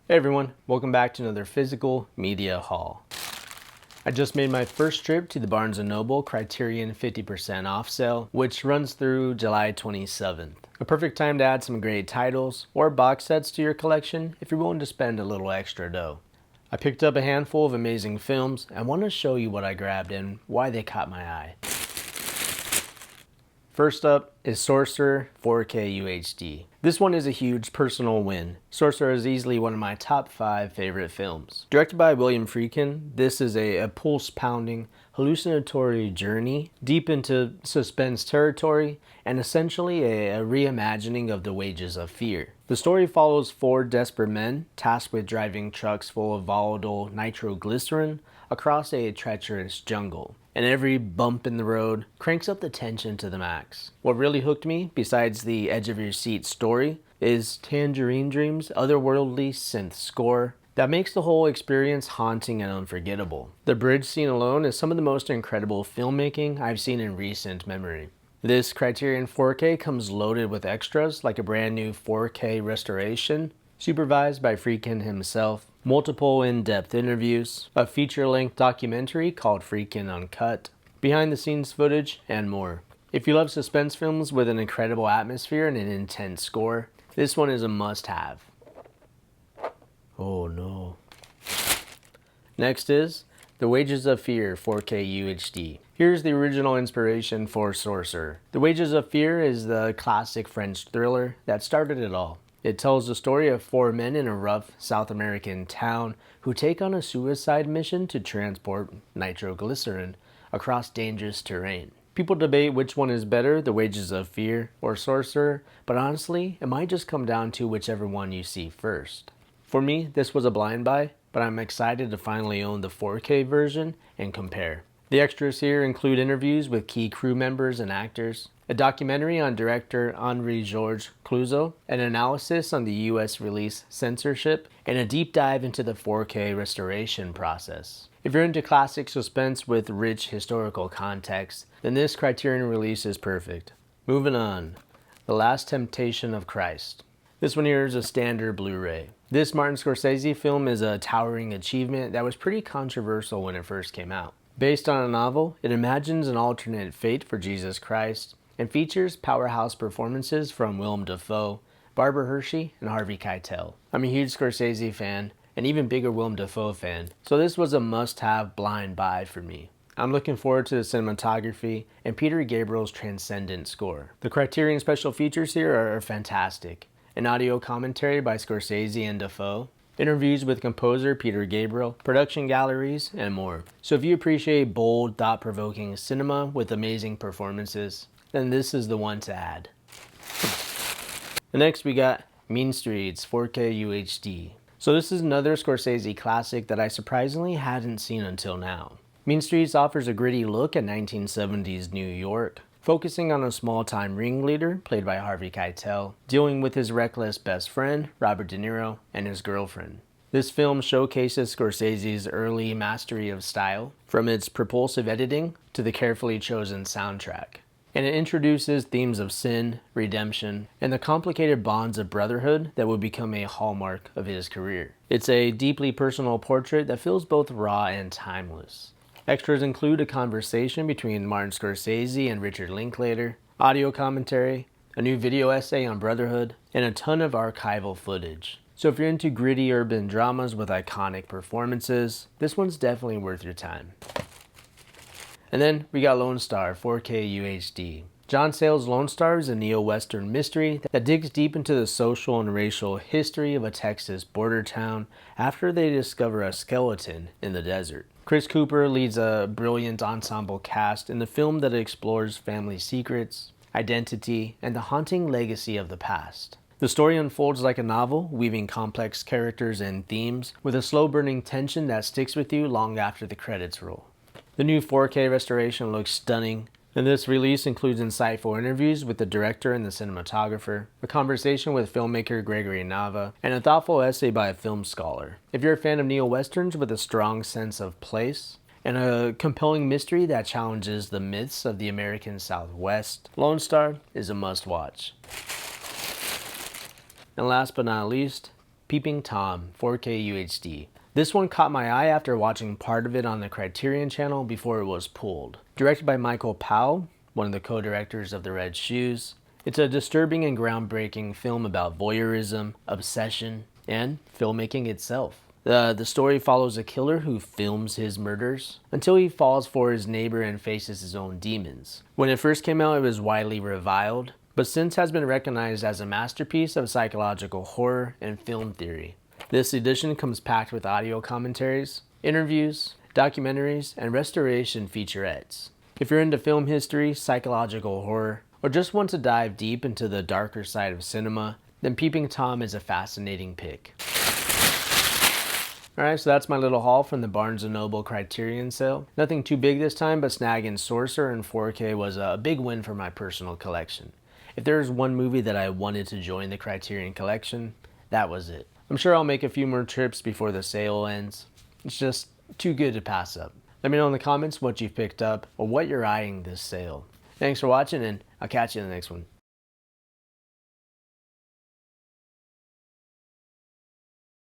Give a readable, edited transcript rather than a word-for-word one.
Hey everyone, welcome back to another physical media haul. I just made my first trip to the Barnes & Noble Criterion 50% off sale, which runs through July 27th. A perfect time to add some great titles or box sets to your collection if you're willing to spend a little extra dough. I picked up a handful of amazing films and want to show you what I grabbed and why they caught my eye. First up is Sorcerer 4K UHD. This one is a huge personal win. Sorcerer is easily one of my top 5 favorite films. Directed by William Friedkin, this is a pulse-pounding, hallucinatory journey deep into suspense territory and essentially a reimagining of the wages of fear. The story follows 4 desperate men tasked with driving trucks full of volatile nitroglycerin across a treacherous jungle. And every bump in the road cranks up the tension to the max. What really hooked me, besides the edge-of-your-seat story, is Tangerine Dream's otherworldly synth score that makes the whole experience haunting and unforgettable. The bridge scene alone is some of the most incredible filmmaking I've seen in recent memory. This Criterion 4K comes loaded with extras like a brand new 4K restoration, supervised by Friedkin himself, multiple in-depth interviews, a feature-length documentary called Friedkin Uncut, behind-the-scenes footage, and more. If you love suspense films with an incredible atmosphere and an intense score, this one is a must-have. Oh no. Next is The Wages of Fear 4K UHD. Here's the original inspiration for Sorcerer. The Wages of Fear is the classic French thriller that started it all. It tells the story of 4 men in a rough South American town who take on a suicide mission to transport nitroglycerin across dangerous terrain. People debate which one is better, The Wages of Fear or Sorcerer, but honestly, it might just come down to whichever one you see first. For me, this was a blind buy, but I'm excited to finally own the 4K version and compare. The extras here include interviews with key crew members and actors, a documentary on director Henri-Georges Clouzot, an analysis on the US release censorship, and a deep dive into the 4K restoration process. If you're into classic suspense with rich historical context, then this Criterion release is perfect. Moving on, The Last Temptation of Christ. This one here is a standard Blu-ray. This Martin Scorsese film is a towering achievement that was pretty controversial when it first came out. Based on a novel, it imagines an alternate fate for Jesus Christ and features powerhouse performances from Willem Dafoe, Barbara Hershey, and Harvey Keitel. I'm a huge Scorsese fan, and even bigger Willem Dafoe fan, so this was a must-have blind buy for me. I'm looking forward to the cinematography and Peter Gabriel's transcendent score. The Criterion special features here are fantastic. An audio commentary by Scorsese and Dafoe, interviews with composer Peter Gabriel, production galleries, and more. So if you appreciate bold, thought-provoking cinema with amazing performances, then this is the one to add. And next we got Mean Streets 4K UHD. So this is another Scorsese classic that I surprisingly hadn't seen until now. Mean Streets offers a gritty look at 1970s New York, focusing on a small-time ringleader, played by Harvey Keitel, dealing with his reckless best friend, Robert De Niro, and his girlfriend. This film showcases Scorsese's early mastery of style, from its propulsive editing to the carefully chosen soundtrack. And it introduces themes of sin, redemption, and the complicated bonds of brotherhood that would become a hallmark of his career. It's a deeply personal portrait that feels both raw and timeless. Extras include a conversation between Martin Scorsese and Richard Linklater, audio commentary, a new video essay on brotherhood, and a ton of archival footage. So if you're into gritty urban dramas with iconic performances, this one's definitely worth your time. And then we got Lone Star 4K UHD. John Sayles' Lone Star is a neo-western mystery that digs deep into the social and racial history of a Texas border town after they discover a skeleton in the desert. Chris Cooper leads a brilliant ensemble cast in the film that explores family secrets, identity, and the haunting legacy of the past. The story unfolds like a novel, weaving complex characters and themes with a slow-burning tension that sticks with you long after the credits roll. The new 4K restoration looks stunning, and this release includes insightful interviews with the director and the cinematographer, a conversation with filmmaker Gregory Nava, and a thoughtful essay by a film scholar. If you're a fan of neo-westerns with a strong sense of place, and a compelling mystery that challenges the myths of the American Southwest, Lone Star is a must-watch. And last but not least, Peeping Tom 4K UHD. This one caught my eye after watching part of it on the Criterion channel before it was pulled. Directed by Michael Powell, one of the co-directors of The Red Shoes, it's a disturbing and groundbreaking film about voyeurism, obsession, and filmmaking itself. The story follows a killer who films his murders until he falls for his neighbor and faces his own demons. When it first came out, it was widely reviled, but since has been recognized as a masterpiece of psychological horror and film theory. This edition comes packed with audio commentaries, interviews, documentaries, and restoration featurettes. If you're into film history, psychological horror, or just want to dive deep into the darker side of cinema, then Peeping Tom is a fascinating pick. Alright, so that's my little haul from the Barnes & Noble Criterion sale. Nothing too big this time, but snagging Sorcerer in 4K was a big win for my personal collection. If there's one movie that I wanted to join the Criterion collection, that was it. I'm sure I'll make a few more trips before the sale ends. It's just too good to pass up. Let me know in the comments what you've picked up or what you're eyeing this sale. Thanks for watching, and I'll catch you in the next one.